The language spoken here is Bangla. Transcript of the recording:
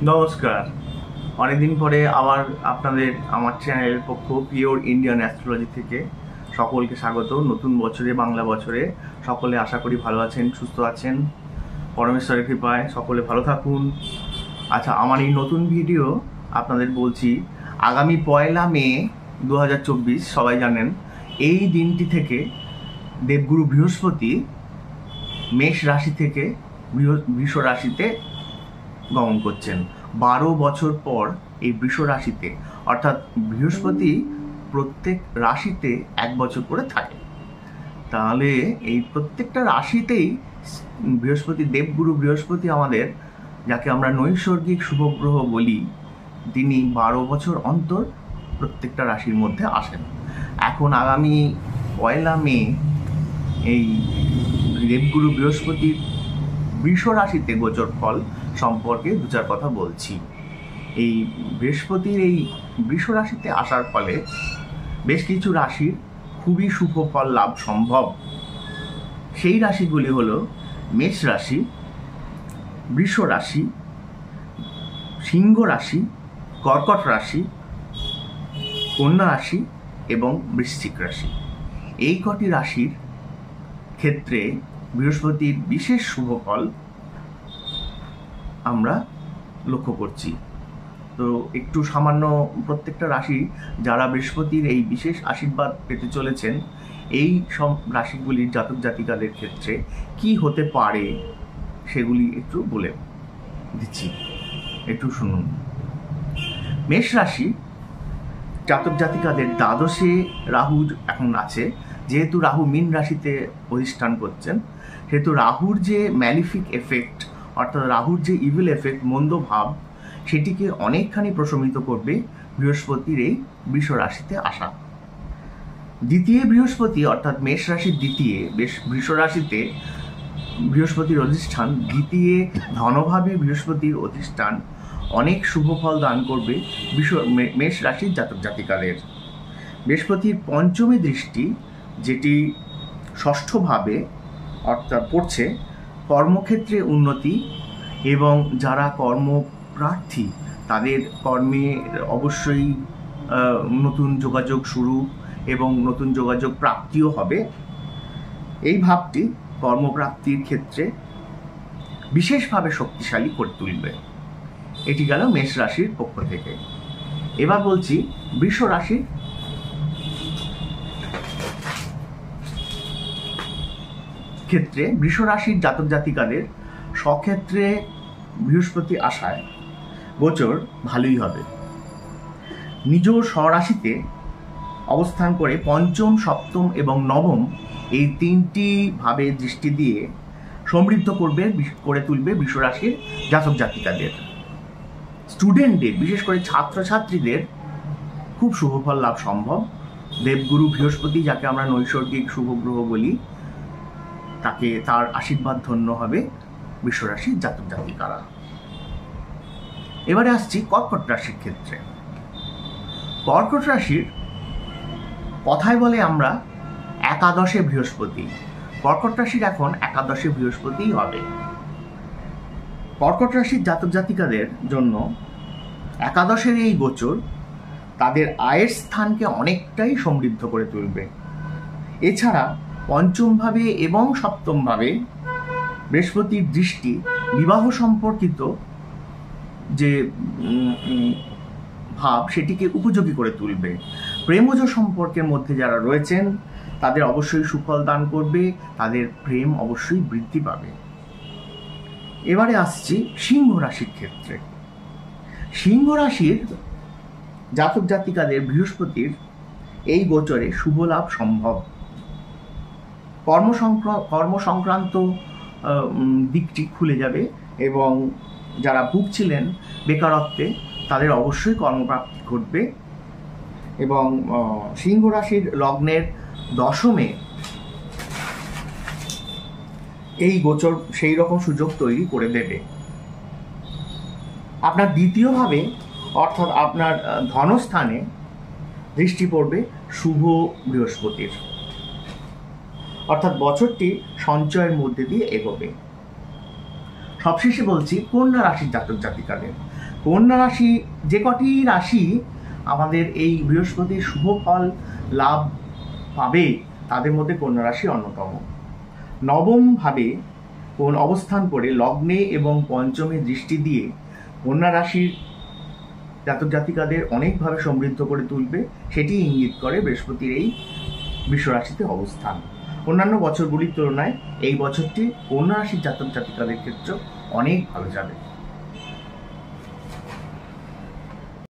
নমস্কার। অনেকদিন পরে আবার আপনাদের আমার চ্যানেলের পক্ষ পিওর ইন্ডিয়ান অ্যাস্ট্রোলজি থেকে সকলকে স্বাগত। নতুন বছরে, বাংলা বছরে সকলে আশা করি ভালো আছেন, সুস্থ আছেন, পরমেশ্বরের কৃপায় সকলে ভালো থাকুন। আচ্ছা, আমার এই নতুন ভিডিও আপনাদের বলছি, আগামী 1 মে 2024 সবাই জানেন, এই দিনটি থেকে দেবগুরু বৃহস্পতি মেষ রাশি থেকে বৃষ রাশিতে গমন করছেন। 12 বছর পর এই বৃষ রাশিতে, অর্থাৎ বৃহস্পতি প্রত্যেক রাশিতে 1 বছর করে থাকে। তাহলে এই প্রত্যেকটা রাশিতেই বৃহস্পতি, দেবগুরু বৃহস্পতি আমাদের, যাকে আমরা নৈসর্গিক শুভগ্রহ বলি, তিনি 12 বছর অন্তর প্রত্যেকটা রাশির মধ্যে আসেন। এখন আগামী 1 মে এই দেবগুরু বৃহস্পতির বৃষ রাশিতে গোচর ফল সম্পর্কে দু চার কথা বলছি। এই বৃহস্পতির এই বৃষ রাশিতে আসার ফলে বেশ কিছু রাশির খুবই শুভ ফল লাভ সম্ভব। সেই রাশিগুলি হলো মেষ রাশি, বৃষ রাশি, সিংহ রাশি, কর্কট রাশি, কন্যা রাশি এবং বৃশ্চিক রাশি। এই কটি রাশির ক্ষেত্রে বৃহস্পতির বিশেষ শুভ ফল আমরা লক্ষ্য করছি। তো একটু সামান্য প্রত্যেকটা রাশি যারা বৃহস্পতির এই বিশেষ আশীর্বাদ পেতে চলেছেন, এই সব রাশিগুলির জাতক জাতিকাদের ক্ষেত্রে কি হতে পারে সেগুলি একটু বলে দিচ্ছি, একটু শুনুন। মেষ রাশি জাতক জাতিকাদের দ্বাদশে রাহু এখন আছে। যেহেতু রাহু মীন রাশিতে অধিষ্ঠান করছেন, সেহেতু রাহুর যে ম্যালিফিক এফেক্ট, অর্থাৎ রাহুর যে ইভিল এফেক্ট, মন্দ ভাব, সেটিকে অনেকখানি প্রশমিত করবে বৃহস্পতির এই বৃষ রাশিতে আসা। দ্বিতীয় বৃহস্পতি, অর্থাৎ মেষ রাশির দ্বিতীয়, বৃষ রাশিতে বৃহস্পতির অধিষ্ঠান, দ্বিতীয় ধনভাবে বৃহস্পতির অধিষ্ঠান অনেক শুভ ফল দান করবে মেষ রাশির জাতক জাতিকাদের। বৃহস্পতির পঞ্চমী দৃষ্টি, যেটি ষষ্ঠভাবে অর্থাৎ পড়ছে, কর্মক্ষেত্রে উন্নতি এবং যারা কর্মপ্রার্থী তাদের কর্মে অবশ্যই নতুন যোগাযোগ শুরু এবং নতুন যোগাযোগ প্রাপ্তিও হবে। এই ভাবটি কর্মপ্রাপ্তির ক্ষেত্রে বিশেষভাবে শক্তিশালী করে তুলবে। এটি গেল মেষ রাশির পক্ষ থেকে। এবার বলছি বৃষ রাশির ক্ষেত্রে। বৃষ রাশির জাতক জাতিকাদের স্বক্ষেত্রে বৃহস্পতি আসায় গোচর ভালোই হবে। নিজ স্বরাশিতে অবস্থান করে পঞ্চম, সপ্তম এবং নবম এই তিনটি ভাবে দৃষ্টি দিয়ে সমৃদ্ধ করে তুলবে বৃষ রাশির জাতক জাতিকাদের। স্টুডেন্টদের, বিশেষ করে ছাত্রছাত্রীদের খুব শুভফল লাভ সম্ভব। দেবগুরু বৃহস্পতি, যাকে আমরা নৈসর্গিক শুভগ্রহ বলি, তাকে তার আশীর্বাদ ধন্য হবে বৃষ রাশির জাতক জাতিকারা। এবারে আসছি কর্কট রাশির ক্ষেত্রে। কর্কট রাশির কথায় বলে আমরা একাদশে বৃহস্পতি। কর্কট রাশির এখন একাদশে বৃহস্পতিই হবে। কর্কট রাশির জাতক জাতিকাদের জন্য একাদশের এই গোচর তাদের আয়ের স্থানকে অনেকটাই সমৃদ্ধ করে তুলবে। এছাড়া পঞ্চম ভাবে এবং সপ্তম ভাবে বৃহস্পতির দৃষ্টি বিবাহ সম্পর্কিত যে ভাব, সেটিকে উপযোগী করে তুলবে। প্রেমজ সম্পর্কের মধ্যে যারা রয়েছেন তাদের অবশ্যই সুফল দান করবে, তাদের প্রেম অবশ্যই বৃদ্ধি পাবে। এবারে আসছি সিংহ রাশির ক্ষেত্রে। সিংহ রাশির জাতক জাতিকাদের বৃহস্পতির এই গোচরে শুভ লাভ সম্ভব। কর্মসংক্রান্ত দিকটি খুলে যাবে এবং যারা ভুগছিলেন বেকারত্বে তাদের অবশ্যই কর্মপ্রাপ্তি ঘটবে। এবং সিংহ রাশির লগ্নের দশমে এই গোচর সেই রকম সুযোগ তৈরি করে দেবে। আপনার দ্বিতীয়ভাবে, অর্থাৎ আপনার ধনস্থানে দৃষ্টি পড়বে শুভ বৃহস্পতির, অর্থাৎ বছরটি সঞ্চয়ের মধ্যে দিয়ে এগোবে। সবশেষে বলছি কন্যা রাশির জাতক জাতিকাদের। কন্যা রাশি, যে কটি রাশি আমাদের এই বৃহস্পতির শুভ ফল লাভ পাবে তাদের মধ্যে কন্যা রাশি অন্যতম। নবম ভাবে কোন অবস্থান করে লগ্নে এবং পঞ্চমে দৃষ্টি দিয়ে কন্যা রাশির জাতক জাতিকাদের অনেকভাবে সমৃদ্ধ করে তুলবে, সেটি ইঙ্গিত করে বৃহস্পতির এই বিশ্বরাশিতে অবস্থান। অন্যান্য বছরগুলির তুলনায় এই বছরটি কন্যা রাশির জাতক জাতিকাদের ক্ষেত্রে অনেক ভালো যাবে।